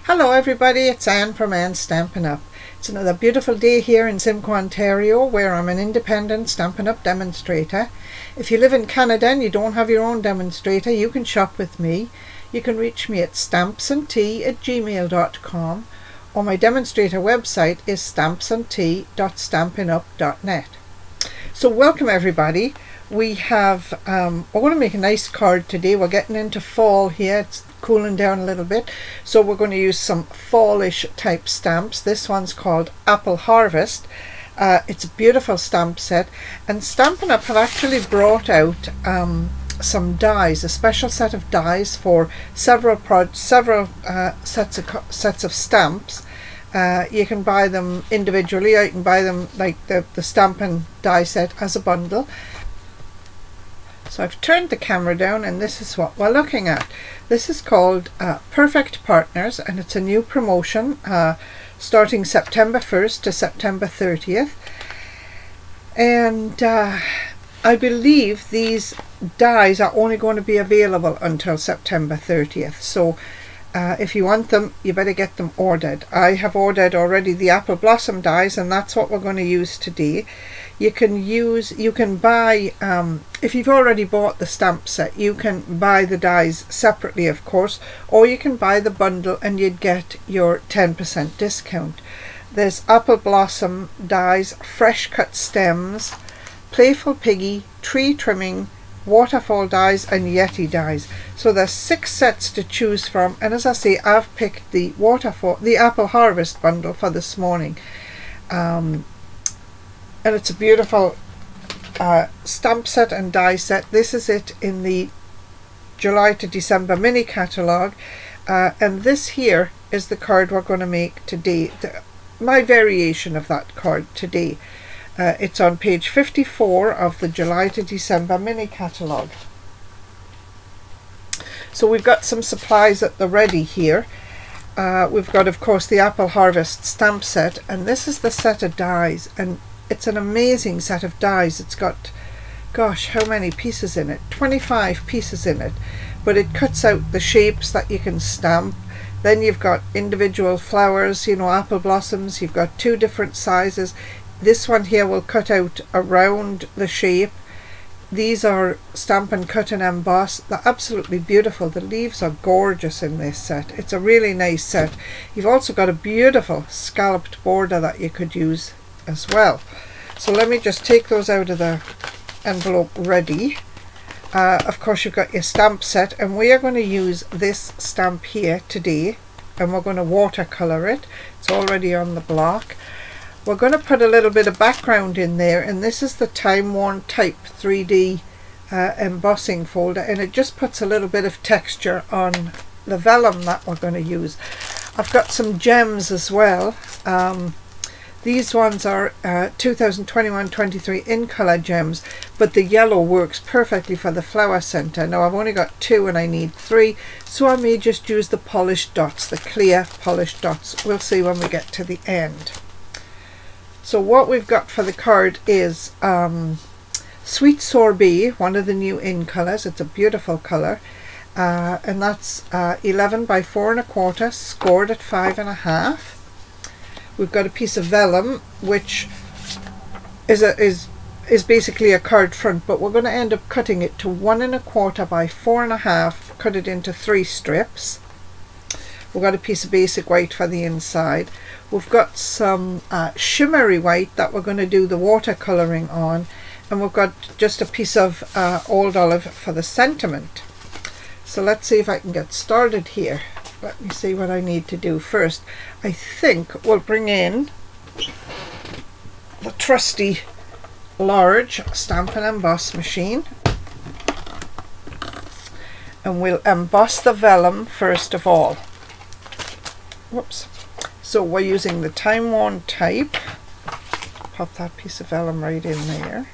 Hello everybody, it's Anne from Anne's Stampin' Up. It's another beautiful day here in Simcoe, Ontario, where I'm an independent Stampin' Up demonstrator. If you live in Canada and you don't have your own demonstrator, you can shop with me. You can reach me at stampsandtea@gmail.com, or my demonstrator website is stampsandtea.stampinup.net. So welcome everybody. We're going to make a nice card today. We're getting into fall here. It's cooling down a little bit, so we're going to use some fallish type stamps. This one's called Apple Harvest. It's a beautiful stamp set, and Stampin' Up have actually brought out some dies, a special set of dies for several sets of stamps. You can buy them individually, or you can buy them like the Stampin' die set as a bundle. So I've turned the camera down, and this is what we're looking at. This is called Perfect Partners, and it's a new promotion starting September 1st to September 30th. And I believe these dies are only going to be available until September 30th. So if you want them, you better get them ordered. I have ordered already the Apple Blossom dies, and that's what we're going to use today. You can buy, if you've already bought the stamp set, you can buy the dies separately, of course, or you can buy the bundle and you'd get your 10% discount. There's Apple Blossom dies, fresh cut stems, Playful Piggy, tree trimming, waterfall dies, and Yeti dies. So there's 6 sets to choose from, and as I say, I've picked the Apple Harvest bundle for this morning. And it's a beautiful stamp set and die set. This is it in the July to December mini catalogue, and this here is the card we're going to make today, my variation of that card today. It's on page 54 of the July to December mini catalogue. So we've got some supplies at the ready here. We've got, of course, the Apple Harvest stamp set, and this is the set of dies, and it's an amazing set of dies. It's got, gosh, how many pieces in it? 25 pieces in it, but it cuts out the shapes that you can stamp. Then you've got individual flowers, you know, apple blossoms. You've got 2 different sizes. This one here will cut out around the shape. These are stamp and cut and emboss. They're absolutely beautiful. The leaves are gorgeous in this set. It's a really nice set. You've also got a beautiful scalloped border that you could use as well. So let me just take those out of the envelope ready. Of course, you've got your stamp set, and we are going to use this stamp here today, and we're going to watercolor it. It's already on the block. We're going to put a little bit of background in there, and this is the Time Worn Type 3D embossing folder, and it just puts a little bit of texture on the vellum that we're going to use. I've got some gems as well. These ones are 2021-23 in colour gems, but the yellow works perfectly for the flower centre. Now I've only got 2 and I need 3, so I may just use the polished dots, the clear polished dots. We'll see when we get to the end. So what we've got for the card is Sweet Sorbet, one of the new in colours. It's a beautiful colour, and that's 11 by 4 1/4, scored at 5 1/2. We've got a piece of vellum, which is basically a card front, but we're going to end up cutting it to 1 1/4 by 4 1/2, cut it into 3 strips. We've got a piece of basic white for the inside. We've got some shimmery white that we're going to do the watercolouring on, and we've got just a piece of old olive for the sentiment. So let's see if I can get started here. Let me see what I need to do first. I think we'll bring in the trusty large stamp and emboss machine, and we'll emboss the vellum first of all. Whoops. So we're using the Time Worn type. Pop that piece of vellum right in there.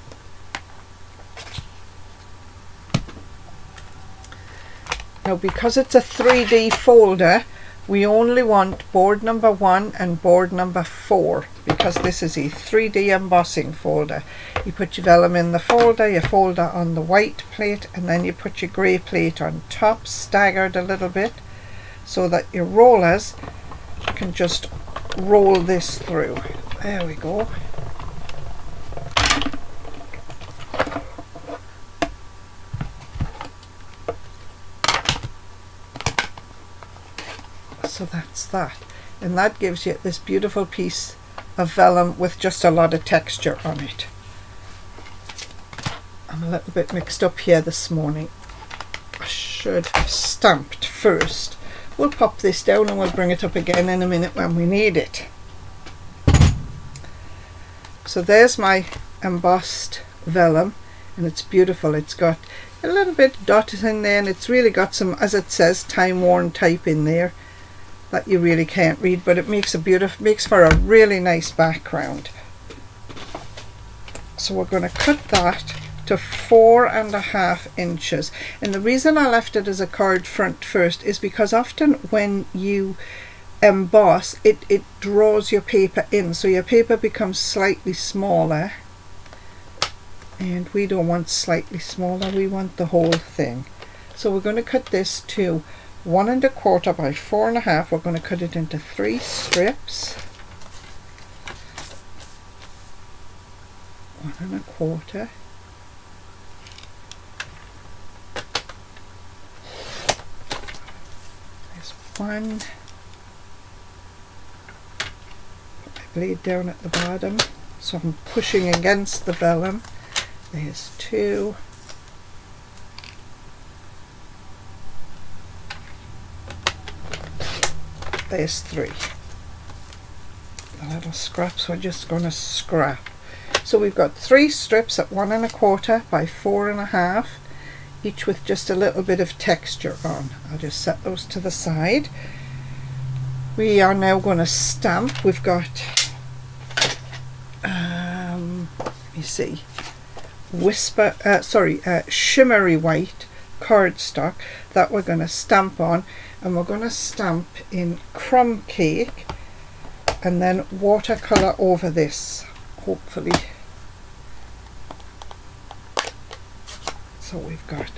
Now, because it's a 3D folder, we only want board number 1 and board number 4, because this is a 3D embossing folder. You put your vellum in the folder, your folder on the white plate, and then you put your grey plate on top, staggered a little bit, so that your rollers can just roll this through. There we go. So that's that, and that gives you this beautiful piece of vellum with just a lot of texture on it. I'm a little bit mixed up here this morning. I should have stamped first. We'll pop this down and we'll bring it up again in a minute when we need it. So there's my embossed vellum, and it's beautiful. It's got a little bit dotted in there, and it's really got some, as it says, time-worn type in there that you really can't read, but it makes for a really nice background. So we're going to cut that to 4.5 inches, and the reason I left it as a card front first is because often when you emboss it draws your paper in, so your paper becomes slightly smaller, and we don't want slightly smaller, we want the whole thing. So we're going to cut this to 1 1/4 by 4.5. We're going to cut it into 3 strips. 1 1/4. There's one. Put my blade down at the bottom so I'm pushing against the vellum. There's 2. There's 3. The little scraps we're just going to scrap. So we've got 3 strips at 1 1/4 by 4.5, each with just a little bit of texture on. I'll just set those to the side. We are now going to stamp. We've got let me see, shimmery white cardstock that we're going to stamp on, and we're going to stamp in crumb cake and then watercolor over this, hopefully. So we've got,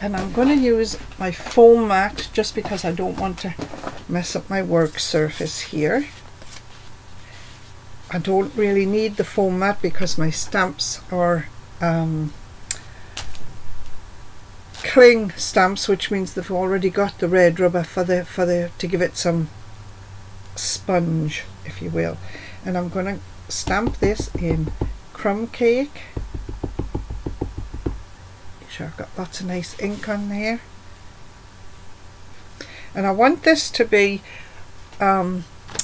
and I'm going to use my foam mat just because I don't want to mess up my work surface here. I don't really need the foam mat because my stamps are cling stamps, which means they've already got the red rubber to give it some sponge, if you will. And I'm going to stamp this in crumb cake. Make sure I've got lots of nice ink on there. And I want this to be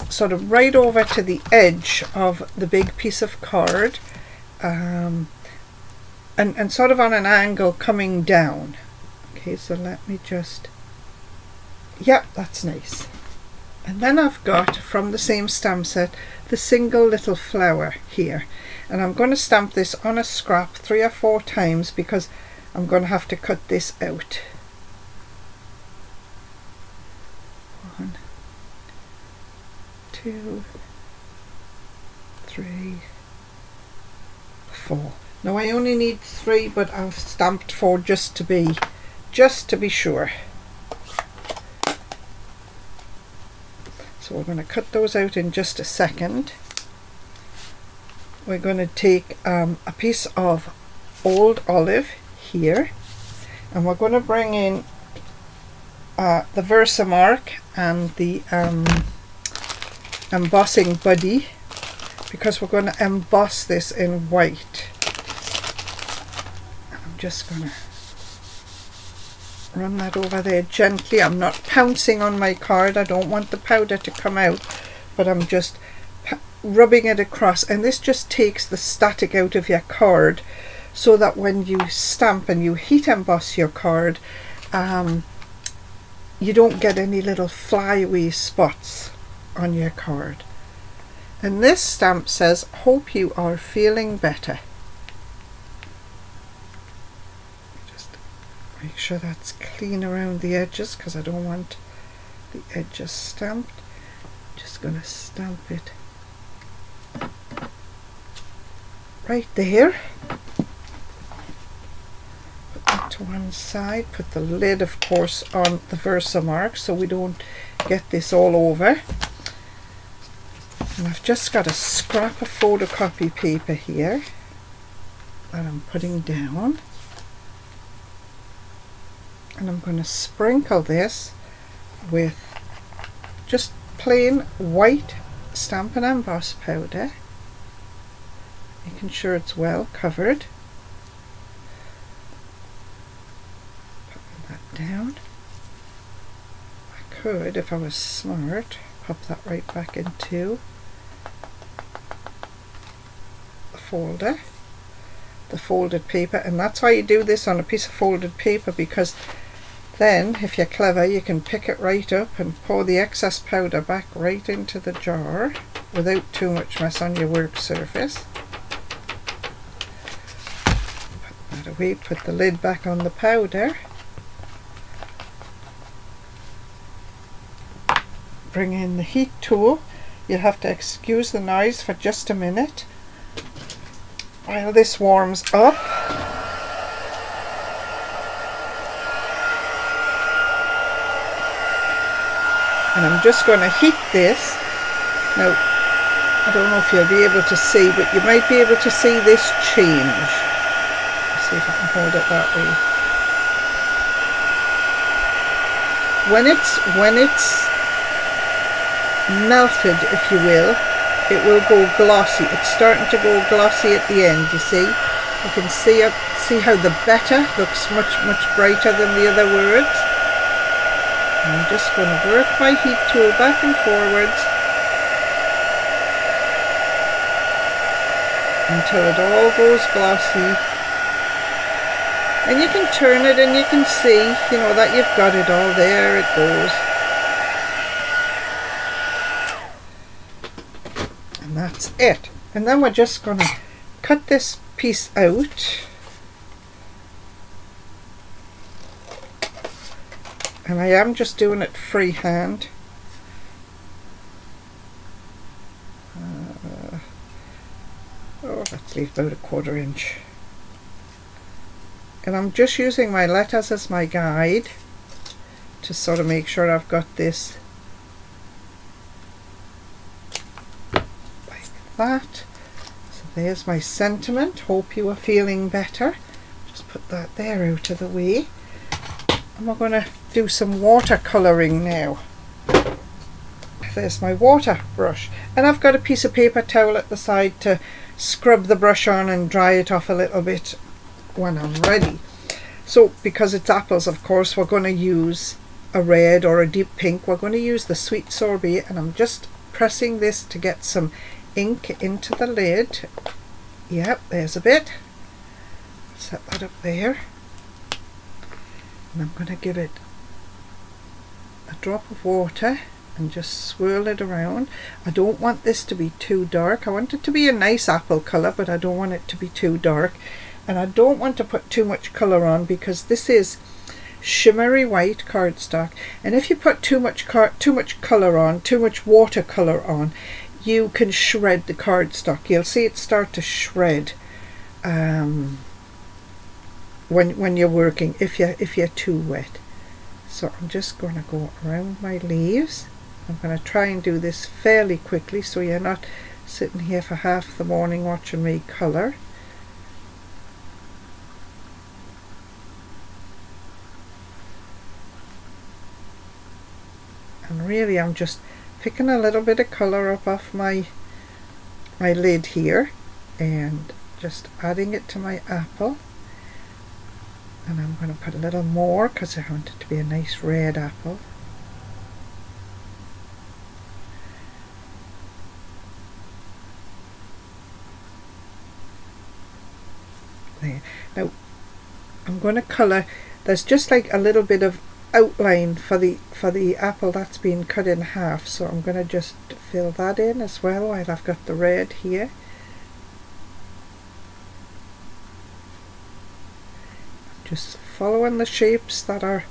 sort of right over to the edge of the big piece of card, and sort of on an angle coming down. Okay, so let me just, yeah, that's nice. And then I've got, from the same stamp set, the single little flower here, and I'm going to stamp this on a scrap 3 or 4 times because I'm going to have to cut this out. 1, 2, 3, 4. Now I only need 3, but I've stamped 4 just to be sure. So we're going to cut those out in just a second. We're going to take a piece of old olive here, and we're going to bring in the Versamark and the embossing buddy, because we're going to emboss this in white. And I'm just going to run that over there gently. I'm not pouncing on my card, I don't want the powder to come out, but I'm just rubbing it across, and this just takes the static out of your card so that when you stamp and you heat emboss your card, you don't get any little flyaway spots on your card. And this stamp says, "Hope you are feeling better." Just make sure that's clean around the edges because I don't want the edges stamped. Just going to stamp it right there. Put that to one side. Put the lid, of course, on the Versamark so we don't get this all over. And I've just got a scrap of photocopy paper here that I'm putting down. And I'm going to sprinkle this with just plain white Stampin' Emboss powder, making sure it's well covered. Putting that down. I could, if I was smart, pop that right back into the folder, the folded paper. And that's why you do this on a piece of folded paper, because then, if you're clever, you can pick it right up and pour the excess powder back right into the jar without too much mess on your work surface. Put that away, put the lid back on the powder. Bring in the heat tool. You'll have to excuse the noise for just a minute while this warms up. And I'm just going to heat this. Now, I don't know if you'll be able to see, but you might be able to see this change. Let's see if I can hold it that way. When it's melted, if you will go glossy. It's starting to go glossy at the end, you see. You can see how the better looks much brighter than the other words. I'm just going to work my heat tool back and forwards until it all goes glossy. And you can turn it and you can see, you know, that you've got it all. There it goes. And that's it. And then we're just going to cut this piece out. And I am just doing it freehand. Let's leave about 1/4 inch. And I'm just using my letters as my guide to sort of make sure I've got this like that. So there's my sentiment. Hope you are feeling better. Just put that there out of the way. And we're going to do some watercolouring now. There's my water brush, and I've got a piece of paper towel at the side to scrub the brush on and dry it off a little bit when I'm ready. So because it's apples, of course, we're going to use a red or a deep pink. We're going to use the Sweet Sorbet, and I'm just pressing this to get some ink into the lid. Yep, there's a bit. Set that up there. And I'm going to give it a drop of water and just swirl it around. I don't want this to be too dark. I want it to be a nice apple colour, but I don't want it to be too dark. And I don't want to put too much colour on, because this is shimmery white cardstock, and if you put too much colour on, too much watercolour on, you can shred the cardstock. You'll see it start to shred when you're working, if you're too wet. So I'm just going to go around my leaves. I'm going to try and do this fairly quickly so you're not sitting here for half the morning watching me colour. And really I'm just picking a little bit of colour up off my lid here and just adding it to my apple. And I'm going to put a little more because I want it to be a nice red apple. There. Now I'm going to colour. There's just like a little bit of outline for the apple that's been cut in half, so I'm going to just fill that in as well while I've got the red here. Just following the shapes that are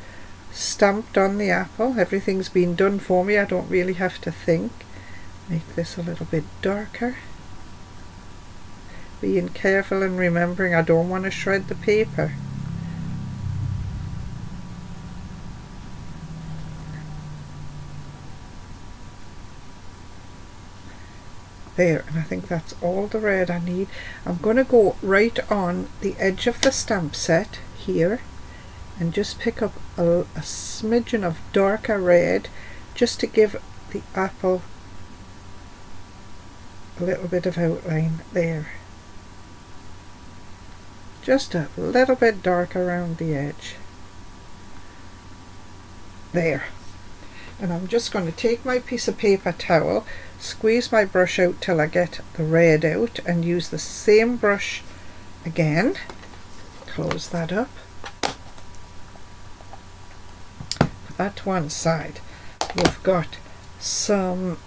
stamped on the apple. Everything's been done for me. I don't really have to think. Make this a little bit darker. Being careful and remembering I don't want to shred the paper. there, and I think that's all the red I need. I'm going to go right on the edge of the stamp set here and just pick up a smidgen of darker red just to give the apple a little bit of outline there. Just a little bit dark around the edge. There. And I'm just going to take my piece of paper towel, squeeze my brush out till I get the red out, and use the same brush again. Close that up. Put that to one side. We've got some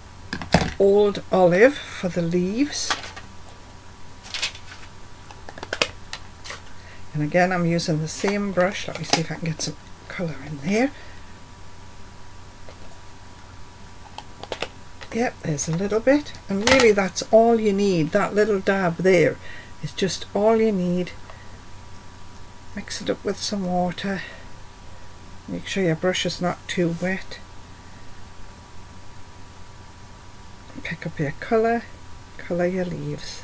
old olive for the leaves. And again, I'm using the same brush. Let me see if I can get some colour in there. Yep, there's a little bit, and really that's all you need. That little dab there is just all you need. Mix it up with some water. Make sure your brush is not too wet. Pick up your colour, colour your leaves.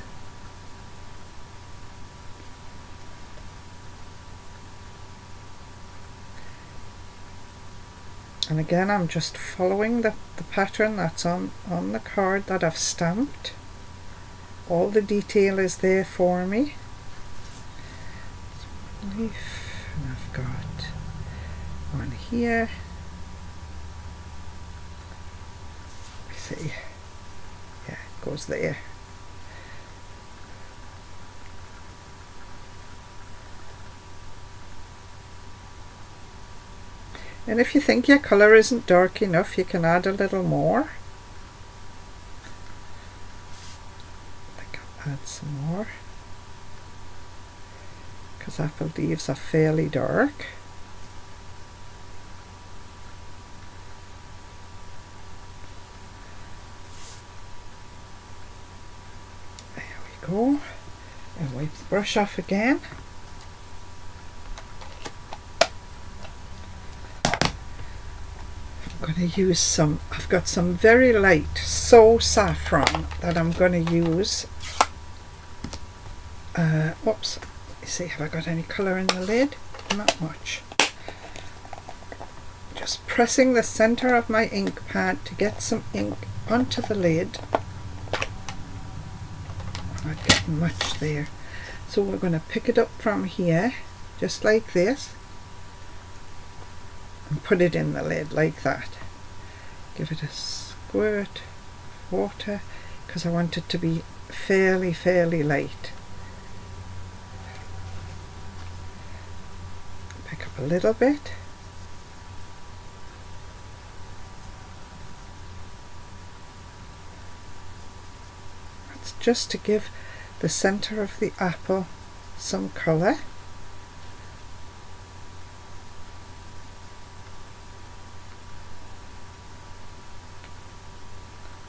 And again, I'm just following the pattern that's on the card that I've stamped. All the detail is there for me. Leaf, and I've got one here. Let me see. Yeah, it goes there. And if you think your colour isn't dark enough, you can add a little more. I think I'll add some more, because apple leaves are fairly dark. There we go. And wipe the brush off again. I'm going to use some, I've got some very light saffron that I'm going to use. Oops, let me see, have I got any colour in the lid? Not much. Just pressing the centre of my ink pad to get some ink onto the lid. I'm not getting much there. So we're going to pick it up from here, just like this. And put it in the lid like that. Give it a squirt of water, because I want it to be fairly light. Pick up a little bit. That's just to give the centre of the apple some colour.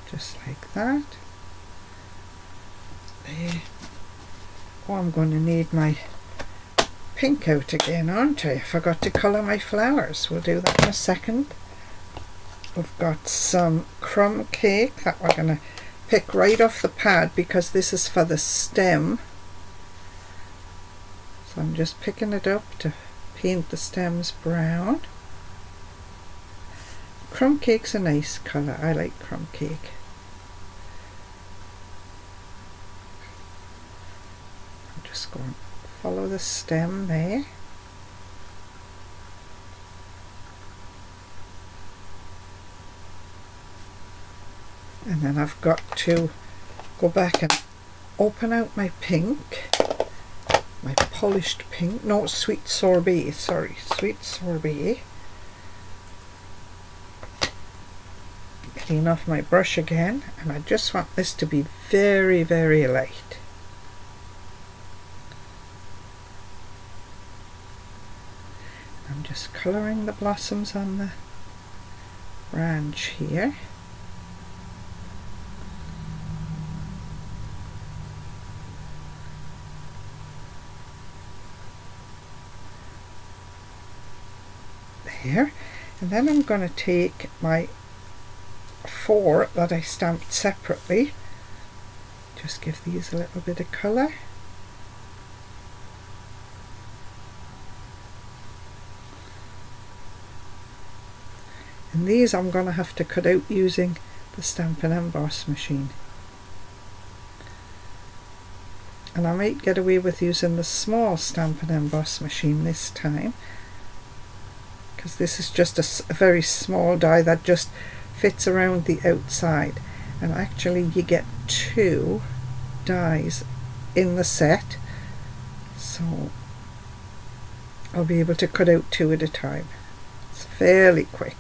Just like that. There. Oh, I'm going to need my pink out again, aren't I? I forgot to colour my flowers. We'll do that in a second. We've got some crumb cake that we're going to pick right off the pad, because this is for the stem. So I'm just picking it up to paint the stems brown. Crumb cake's a nice colour. I like crumb cake. I'm just going to follow the stem there. And then I've got to go back and open out my pink, my polished pink, no, sweet sorbet, sorry, sweet sorbet. Clean off my brush again, and I just want this to be very light. I'm just colouring the blossoms on the branch here. There, and then I'm going to take my 4 that I stamped separately, Just give these a little bit of colour. And these I'm going to have to cut out using the Stamp and Emboss machine. And I might get away with using the small Stamp and Emboss machine this time, because this is just a very small die that just fits around the outside. And actually you get 2 dies in the set, so I'll be able to cut out 2 at a time. It's fairly quick.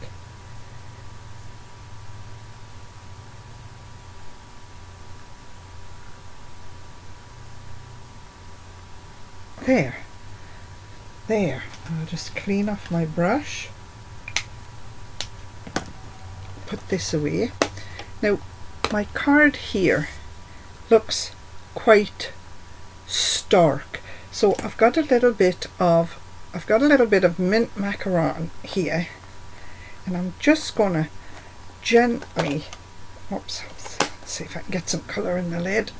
There. I'll just clean off my brush, put this away. Now my card here looks quite stark, so I've got a little bit of mint macaron here, and I'm just gonna gently, let's see if I can get some colour in the lid,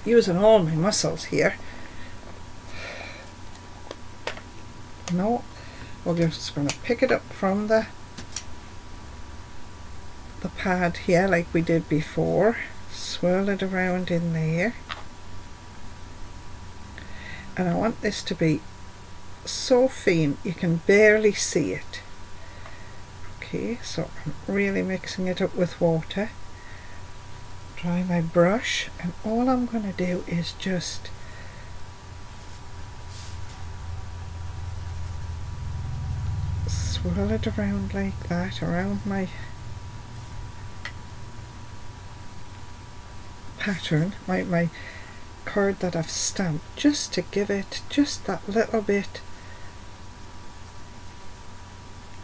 using all my muscles here. No, we're just going to pick it up from the pad here like we did before, swirl it around in there, and I want this to be so faint you can barely see it. Okay, so I'm really mixing it up with water. Dry my brush, and all I'm going to do is just swirl it around like that around my pattern, my card that I've stamped, just to give it just that little bit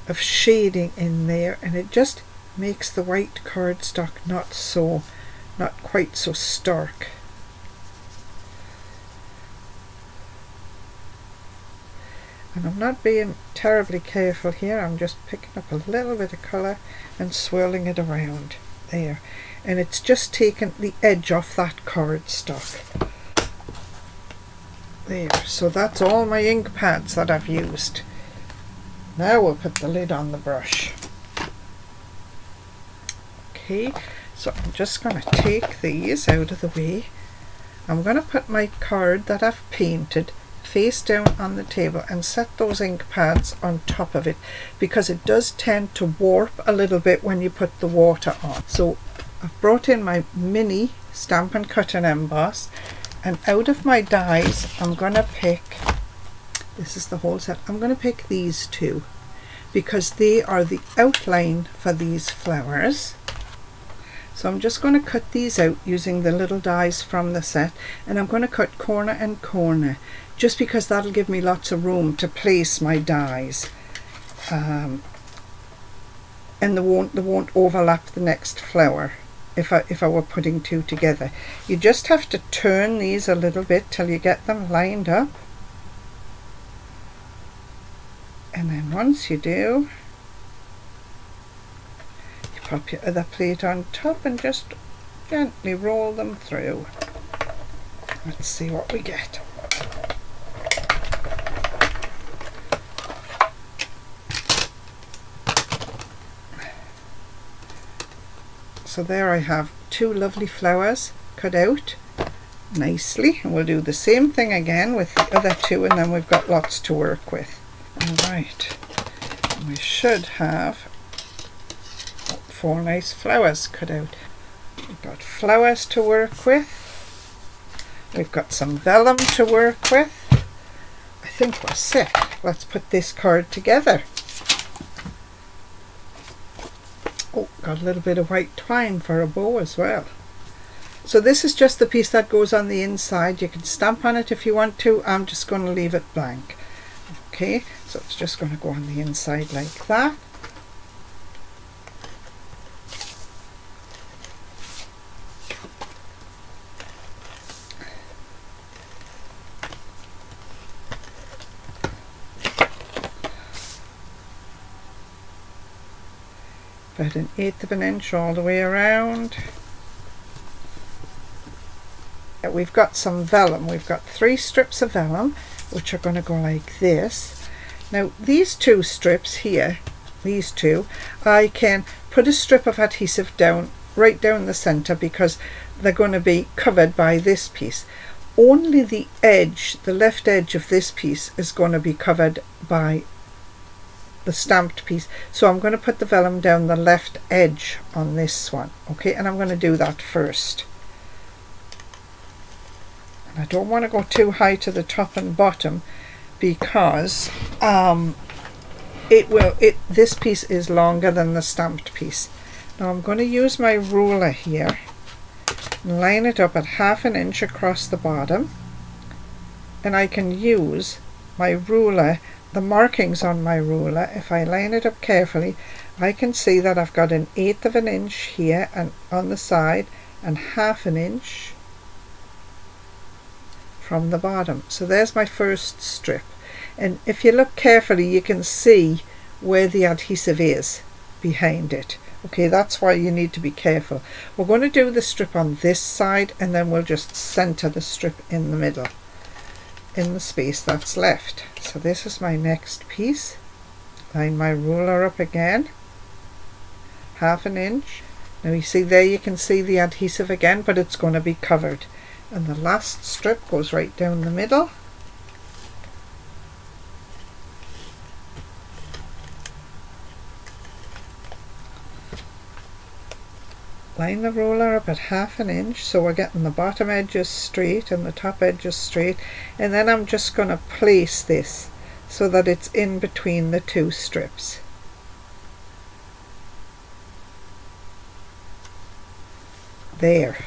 of shading in there, and it just makes the white cardstock not quite so stark. And I'm not being terribly careful here, I'm just picking up a little bit of colour and swirling it around there, and it's just taking the edge off that cardstock there. So that's all my ink pads that I've used. Now we'll put the lid on the brush. Okay, so I'm just going to take these out of the way. I'm going to put my card that I've painted face down on the table and set those ink pads on top of it, because it does tend to warp a little bit when you put the water on. So I've brought in my mini Stamp and Cut and Emboss, and out of my dies I'm going to pick, this is the whole set, I'm going to pick these 2 because they are the outline for these flowers. So I'm just going to cut these out using the little dies from the set, and I'm going to cut corner and corner, just because that'll give me lots of room to place my dies, and they won't overlap the next flower if I were putting 2 together. You just have to turn these a little bit till you get them lined up, and then once you do, you pop your other plate on top and just gently roll them through. Let's see what we get. So there I have 2 lovely flowers cut out nicely, and we'll do the same thing again with the other 2, and then we've got lots to work with. Alright, we should have 4 nice flowers cut out. We've got flowers to work with, we've got some vellum to work with. I think we're set. Let's put this card together. Oh, got a little bit of white twine for a bow as well. So this is just the piece that goes on the inside. You can stamp on it if you want to. I'm just going to leave it blank. Okay, so it's just going to go on the inside like that. About 1/8 of an inch all the way around. we've got some vellum. We've got 3 strips of vellum, which are going to go like this. Now these 2 strips here, these 2, I can put a strip of adhesive down right down the center because they're going to be covered by this piece. Only the edge, the left edge of this piece, is going to be covered by the stamped piece. So I'm going to put the vellum down the left edge on this one, okay, and I'm going to do that first. And I don't want to go too high to the top and bottom because this piece is longer than the stamped piece. Now I'm going to use my ruler here and line it up at 1/2 inch across the bottom, and I can use my ruler, the markings on my ruler. If I line it up carefully, I can see that I've got 1/8 inch here and on the side and 1/2 inch from the bottom. So there's my first strip, and if you look carefully you can see where the adhesive is behind it. Okay, that's why you need to be careful. We're going to do the strip on this side and then we'll just center the strip in the middle, in the space that's left. So this is my next piece. Line my ruler up again, 1/2 inch. Now you see there, you can see the adhesive again, but it's going to be covered. And the last strip goes right down the middle. Line the ruler up at 1/2 inch, so we're getting the bottom edges straight and the top edges straight, and then I'm just going to place this so that it's in between the 2 strips. There.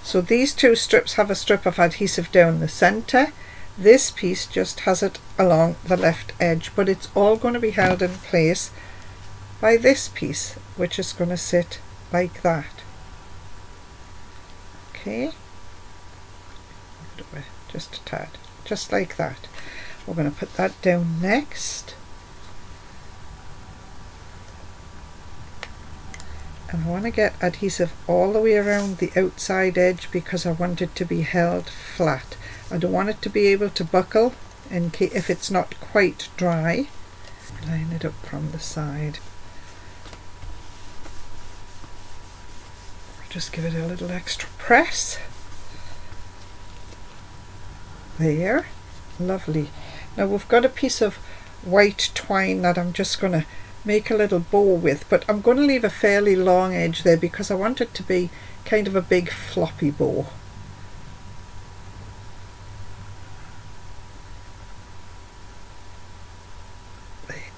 So these 2 strips have a strip of adhesive down the center. This piece just has it along the left edge, but it's all going to be held in place by this piece, which is going to sit like that. Okay, just a tad, just like that. We're going to put that down next, and I want to get adhesive all the way around the outside edge because I want it to be held flat. I don't want it to be able to buckle in case if it's not quite dry. Line it up from the side. Just give it a little extra press. There, lovely. Now we've got a piece of white twine that I'm just going to make a little bow with, but I'm going to leave a fairly long edge there because I want it to be kind of a big floppy bow. There.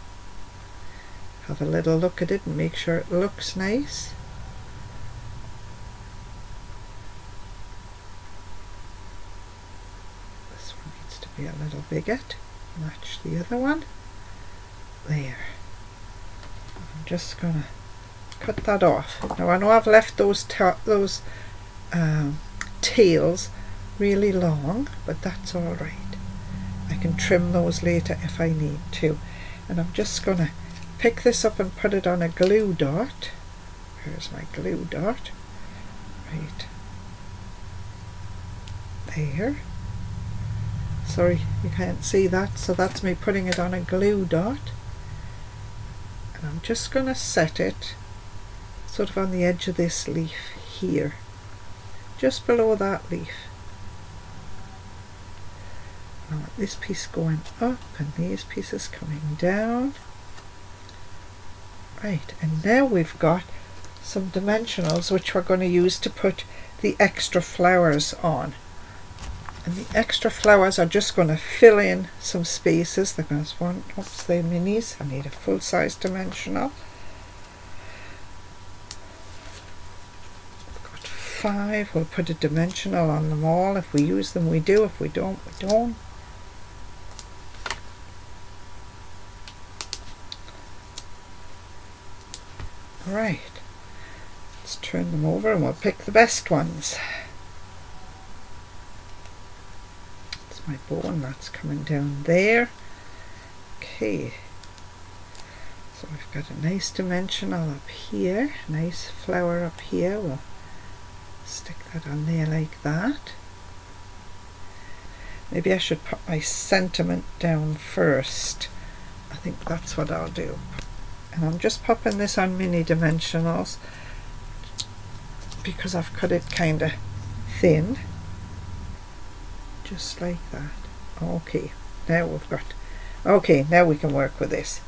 Have a little look at it and make sure it looks nice. Be a little bigger to match the other one. There. I'm just gonna cut that off. Now I know I've left those tails really long, but that's all right. I can trim those later if I need to. And I'm just gonna pick this up and put it on a glue dot. Here's my glue dot. Right there. Sorry, you can't see that, so that's me putting it on a glue dot. And I'm just going to set it sort of on the edge of this leaf here, just below that leaf. I want this piece going up and these pieces coming down. Right, and now we've got some dimensionals which we're going to use to put the extra flowers on. And the extra flowers are just going to fill in some spaces. They're going to want, oops, they're minis. I need a full-size dimensional. I've got 5. We'll put a dimensional on them all. If we use them, we do. If we don't, we don't. Right. Let's turn them over and we'll pick the best ones. My bow, and that's coming down there. Okay, so we've got a nice dimensional up here, nice flower up here. We'll Stick that on there like that. Maybe I should put my sentiment down first. I think that's what I'll do. And I'm just popping this on mini dimensionals because I've cut it kind of thin. Just like that. Okay, now we've got, okay, now we can work with this.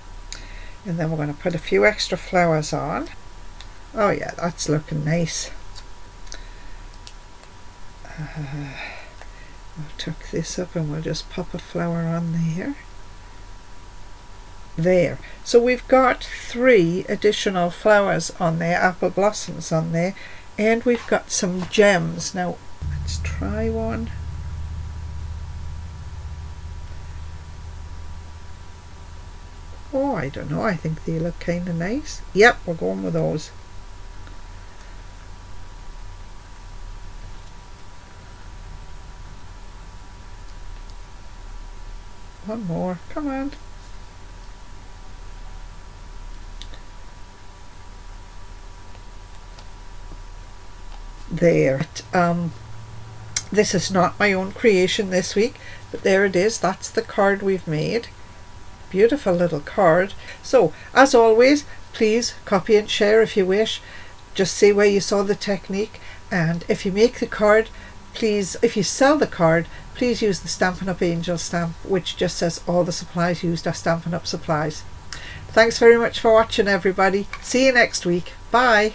And then we're going to put a few extra flowers on. Oh yeah, that's looking nice. I'll tuck this up and we'll just pop a flower on there. There. So we've got 3 additional flowers on there, apple blossoms on there, and we've got some gems. Now let's try one. Oh, I don't know, I think they look kind of nice. Yep, we're going with those. One more, come on. There. This is not my own creation this week, but there it is. That's the card we've made. Beautiful little card. So as always, please copy and share if you wish. Just say where you saw the technique, and if you make the card, please, if you sell the card, please use the Stampin' Up! Angel stamp, which just says all the supplies used are Stampin' Up! Supplies. Thanks very much for watching, everybody. See you next week. Bye.